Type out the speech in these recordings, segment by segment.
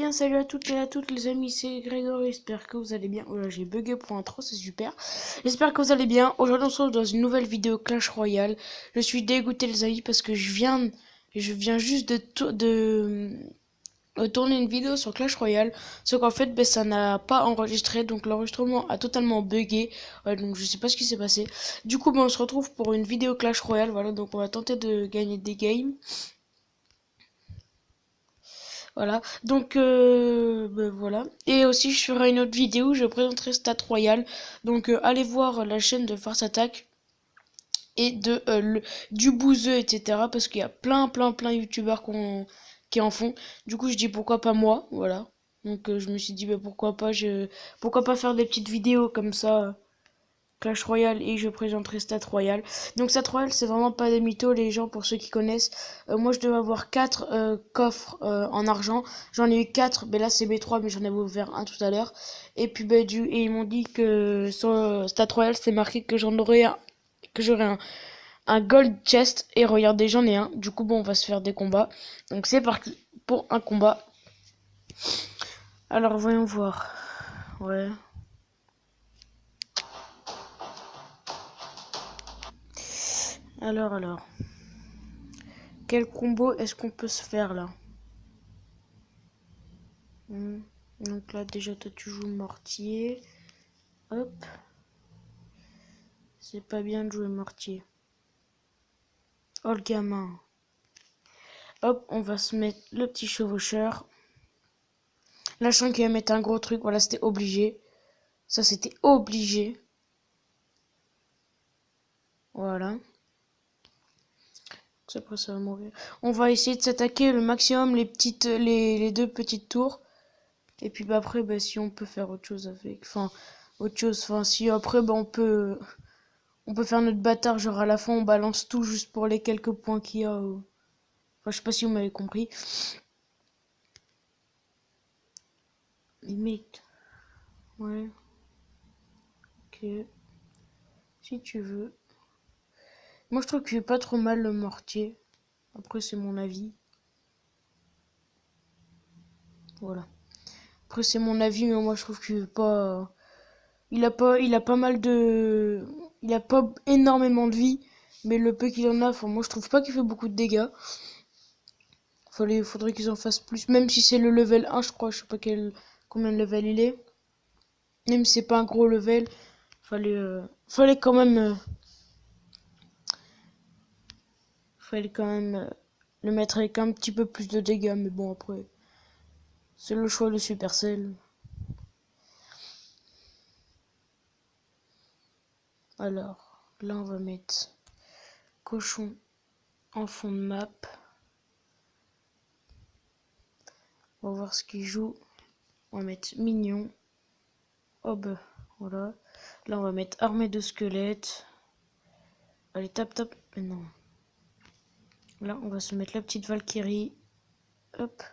bien, salut à toutes et à toutes les amis, c'est Grégory, j'espère que vous allez bien. Oh là, j'ai bugué pour l'intro, c'est super. J'espère que vous allez bien. Aujourd'hui on se retrouve dans une nouvelle vidéo Clash Royale. Je suis dégoûté les amis parce que je viens juste de tourner une vidéo sur Clash Royale. Sauf qu'en fait ça n'a pas enregistré, donc l'enregistrement a totalement bugué. Ouais, donc je sais pas ce qui s'est passé. Du coup on se retrouve pour une vidéo Clash Royale, voilà, donc on va tenter de gagner des games. Voilà, donc voilà. Et aussi je ferai une autre vidéo où je présenterai Stat Royal. Donc allez voir la chaîne de Force Attack et du Bouzeux, etc. Parce qu'il y a plein youtubeurs qui en font. Du coup je dis pourquoi pas moi, voilà. Donc je me suis dit pourquoi pas faire des petites vidéos comme ça. Clash Royale et je présenterai Stat Royal. Donc Stat Royal c'est vraiment pas des mythos les gens pour ceux qui connaissent. Moi je devais avoir 4 coffres en argent. J'en ai eu 4, mais là c'est B3 mais j'en avais ouvert un tout à l'heure. Et puis et ils m'ont dit que sur Stat Royal c'est marqué que j'aurais un gold chest et regardez j'en ai un. Du coup bon on va se faire des combats. Donc c'est parti pour un combat. Alors voyons voir. Ouais. Alors. Quel combo est-ce qu'on peut se faire là? Donc là déjà toi tu joues mortier. Hop. C'est pas bien de jouer mortier. Oh le gamin. Hop, on va se mettre le petit chevaucheur. Là je sens qu'il va mettre un gros truc. Voilà, c'était obligé. Ça c'était obligé. Voilà. Après ça va mourir. On va essayer de s'attaquer le maximum les deux petites tours. Et puis après si on peut faire autre chose avec. Enfin si après on peut faire notre bâtard, genre à la fin on balance tout juste pour les quelques points qu'il y a. Enfin, je sais pas si vous m'avez compris. Limite. Ouais. Ok. Si tu veux. Moi je trouve qu'il fait pas trop mal le mortier. Après c'est mon avis. Voilà. Après c'est mon avis, mais moi je trouve qu'il fait pas. Il a pas mal de. Il a pas énormément de vie. Mais le peu qu'il en a, enfin, moi je trouve pas qu'il fait beaucoup de dégâts. Faudrait qu'ils en fassent plus. Même si c'est le level 1, je crois. Je sais pas combien de level il est. Même si c'est pas un gros level. Fallait quand même. Le mettre avec un petit peu plus de dégâts. Mais bon, après. C'est le choix de Supercell. Alors, là on va mettre cochon en fond de map. On va voir ce qu'il joue. On va mettre mignon. Hop, voilà. Là on va mettre armée de squelettes. Allez, tape. Mais non. Là on va se mettre la petite Valkyrie. Hop.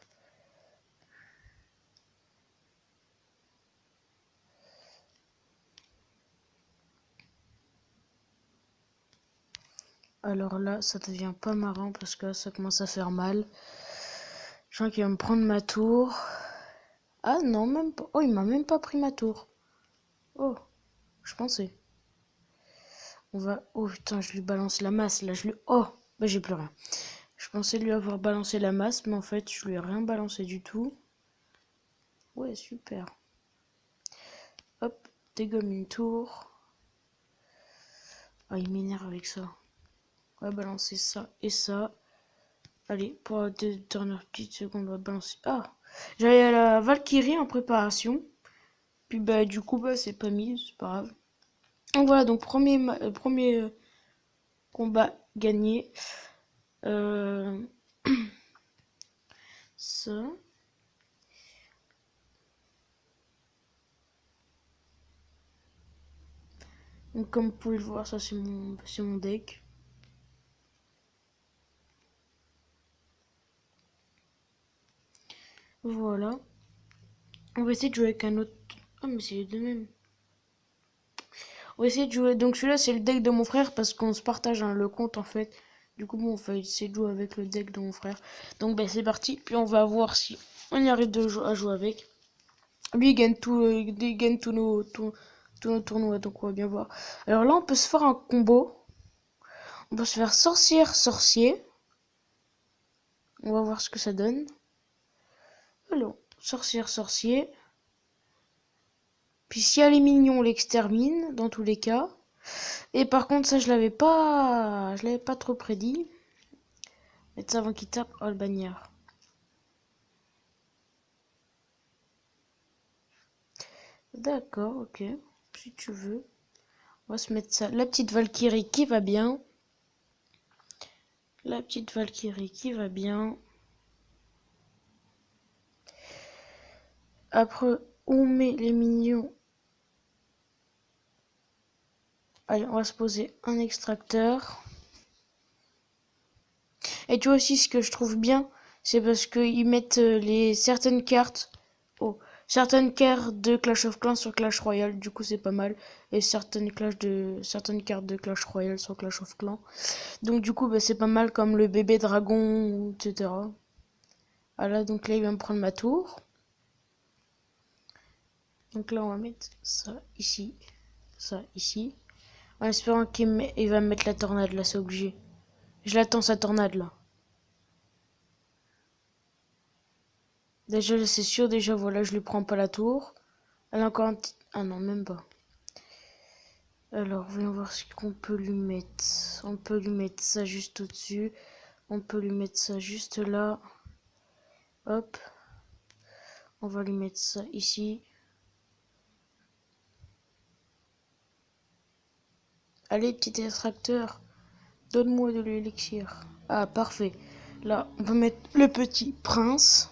Alors là, ça devient pas marrant parce que là, ça commence à faire mal. Je sens qu'il va me prendre ma tour. Ah non, même pas. Oh, il m'a même pas pris ma tour. Oh, je pensais. Oh putain, je lui balance la masse. Là, Oh, bah j'ai plus rien. Je pensais lui avoir balancé la masse, mais en fait, je lui ai rien balancé du tout. Ouais, super. Hop, dégomme une tour. Ah, il m'énerve avec ça. On va balancer ça et ça. Allez, pour la dernière petite seconde, on va balancer. Ah, j'avais la Valkyrie en préparation. Puis du coup, c'est pas mis, c'est pas grave. Donc voilà, donc premier combat gagné. Ça. Donc comme vous pouvez le voir, ça c'est mon deck. Voilà. On va essayer de jouer avec un autre. Ah mais c'est les deux mêmes. On va essayer de jouer. Donc celui-là c'est le deck de mon frère parce qu'on se partage le compte en fait. Du coup bon, on va essayer de jouer avec le deck de mon frère. Donc c'est parti. Puis on va voir si On y arrive à jouer avec. Lui, il gagne tous nos tournois, donc on va bien voir. Alors là, on peut se faire un combo. On peut se faire sorcière-sorcier. On va voir ce que ça donne. Alors, sorcière-sorcier. Puis si elle est mignon, on l'extermine, dans tous les cas. Et par contre, ça, je l'avais pas trop prédit. Mettre ça avant qu'il tape. Oh, le bagnard. D'accord, ok. Si tu veux. On va se mettre ça. La petite Valkyrie qui va bien. La petite Valkyrie qui va bien. Après, on met les minions. Allez, on va se poser un extracteur. Et tu vois aussi, ce que je trouve bien, c'est parce qu'ils mettent certaines cartes de Clash of Clans sur Clash Royale. Du coup, c'est pas mal. Et certaines cartes de Clash Royale sur Clash of Clans. Donc, du coup, bah, c'est pas mal comme le bébé dragon, etc. Voilà, donc là, il va me prendre ma tour. Donc là, on va mettre ça ici. Ça ici. En espérant qu'il va me mettre la tornade, là, c'est obligé. Je l'attends, sa tornade, là. Déjà, c'est sûr, déjà, voilà, je lui prends pas la tour. Elle a encore un petit... Ah non, même pas. Alors, voyons voir ce qu'on peut lui mettre. On peut lui mettre ça juste au-dessus. On peut lui mettre ça juste là. Hop. On va lui mettre ça ici. Allez, petit extracteur. Donne-moi de l'élixir. Ah, parfait. Là, on peut mettre le petit prince.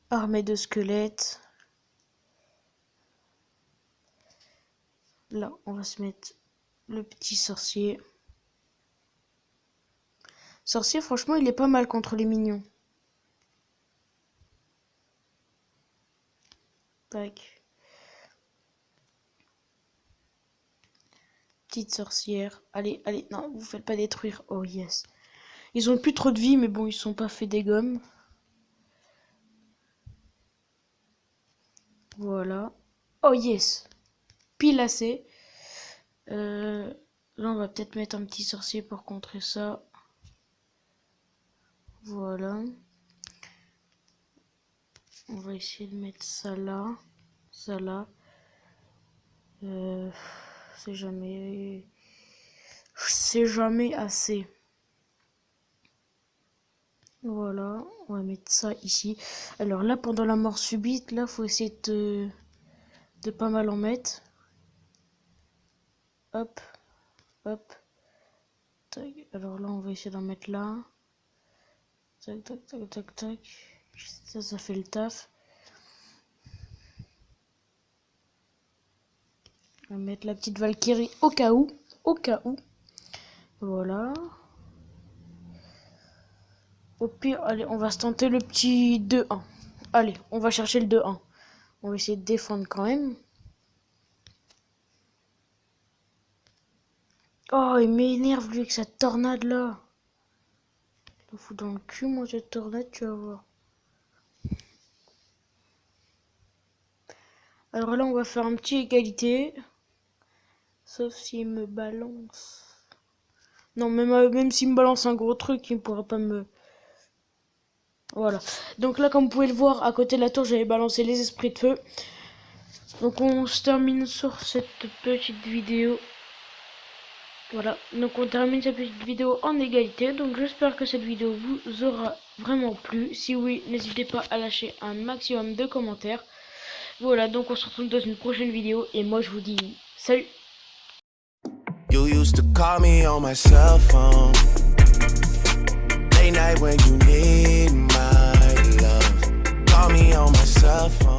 Armée de squelettes. Là, on va se mettre le petit sorcier. Sorcier, franchement, il est pas mal contre les minions. Tac. Petite sorcière. Allez, allez, non, vous faites pas détruire. Oh yes. Ils ont plus trop de vie, mais bon, ils sont pas fait des gommes. Voilà. Oh yes. Pile assez. Là, on va peut-être mettre un petit sorcier pour contrer ça. Voilà. On va essayer de mettre ça là. Ça là. C'est jamais assez. Voilà, on va mettre ça ici. Alors là, pendant la mort subite, là, faut essayer de pas mal en mettre. Hop, hop. Tac. Alors là, on va essayer d'en mettre là. Tac, tac, tac, tac, tac. Ça fait le taf. On va mettre la petite Valkyrie au cas où. Au cas où. Voilà. Au pire, allez, on va se tenter le petit 2-1. Allez, on va chercher le 2-1. On va essayer de défendre quand même. Oh, il m'énerve lui avec cette tornade là. Je me fous dans le cul, moi, cette tornade, tu vas voir. Alors là, on va faire un petit égalité. Sauf s'il me balance. Non, même s'il me balance un gros truc, il ne pourra pas me... Voilà. Donc là, comme vous pouvez le voir, à côté de la tour, j'avais balancé les esprits de feu. Donc on se termine sur cette petite vidéo. Voilà. Donc on termine cette petite vidéo en égalité. Donc j'espère que cette vidéo vous aura vraiment plu. Si oui, n'hésitez pas à lâcher un maximum de commentaires. Voilà, donc on se retrouve dans une prochaine vidéo. Et moi, je vous dis salut! You used to call me on my cell phone, late night when you need my love. Call me on my cell phone.